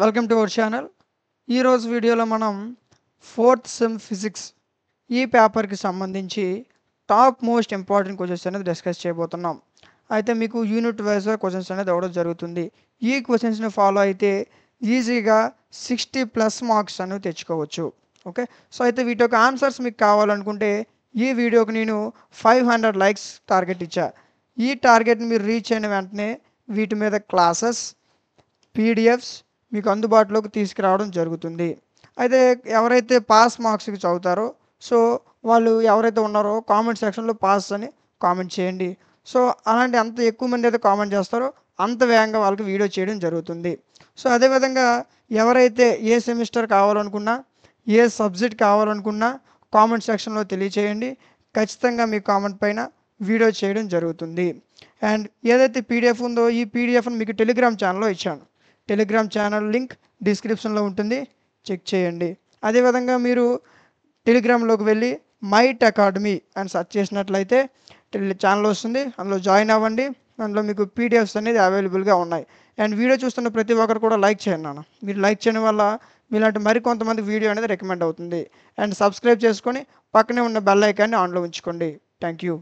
Welcome to our channel. ఈరోజు వీడియోలో మనం 4th సెమ్ ఫిజిక్స్ ఈ పేపర్కి సంబంధించి టాప్ మోస్ట్ ఇంపార్టెంట్ క్వశ్చన్స్ అనేది డిస్కస్ చేయబోతున్నాం. అయితే మీకు యూనిట్ వైజ్గా క్వశ్చన్స్ అనేది ఇవ్వడం జరుగుతుంది. ఈ క్వశ్చన్స్ని ఫాలో అయితే ఈజీగా 60+ మార్క్స్ అనేవి తెచ్చుకోవచ్చు. ఓకే, సో అయితే వీటి యొక్క ఆన్సర్స్ మీకు కావాలనుకుంటే ఈ వీడియోకి నేను 500 లైక్స్ టార్గెట్ ఇచ్చా. ఈ టార్గెట్ని మీరు రీచ్ అయిన వెంటనే వీటి మీద క్లాసెస్, పీడిఎఫ్స్ మీకు అందుబాటులోకి తీసుకురావడం జరుగుతుంది. అయితే ఎవరైతే పాస్ మార్క్స్కి చదువుతారో సో వాళ్ళు ఎవరైతే ఉన్నారో కామెంట్ సెక్షన్లో పాస్ అని కామెంట్ చేయండి. సో అలాంటి అంత ఎక్కువ మంది అయితే కామెంట్ చేస్తారో అంత వేగంగా వాళ్ళకి వీడియో చేయడం జరుగుతుంది. సో అదేవిధంగా ఎవరైతే ఏ సెమిస్టర్ కావాలనుకున్నా, ఏ సబ్జెక్ట్ కావాలనుకున్నా కామెంట్ సెక్షన్లో తెలియచేయండి. ఖచ్చితంగా మీ కామెంట్ పైన వీడియో చేయడం జరుగుతుంది. అండ్ ఏదైతే పీడిఎఫ్ ఉందో ఈ పీడిఎఫ్ని మీకు టెలిగ్రామ్ ఛానల్లో ఇచ్చాను. టెలిగ్రామ్ ఛానల్ లింక్ డిస్క్రిప్షన్లో ఉంటుంది, చెక్ చేయండి. అదేవిధంగా మీరు టెలిగ్రామ్లోకి వెళ్ళి మైట్ అకాడమీ అని సెర్చ్ చేసినట్లయితే ఛానల్ వస్తుంది, అందులో జాయిన్ అవ్వండి. అందులో మీకు పీడిఎఫ్స్ అనేది అవైలబుల్గా ఉన్నాయి. అండ్ వీడియో చూస్తున్న ప్రతి ఒక్కరు కూడా లైక్ చేయండి నాన్న. మీరు లైక్ చేయడం వల్ల మీలాంటి మరికొంతమంది వీడియో అనేది రికమెండ్ అవుతుంది. అండ్ సబ్స్క్రైబ్ చేసుకొని పక్కనే ఉన్న బెల్ ఐకాన్ని ఆన్లో ఉంచుకోండి. Thank you.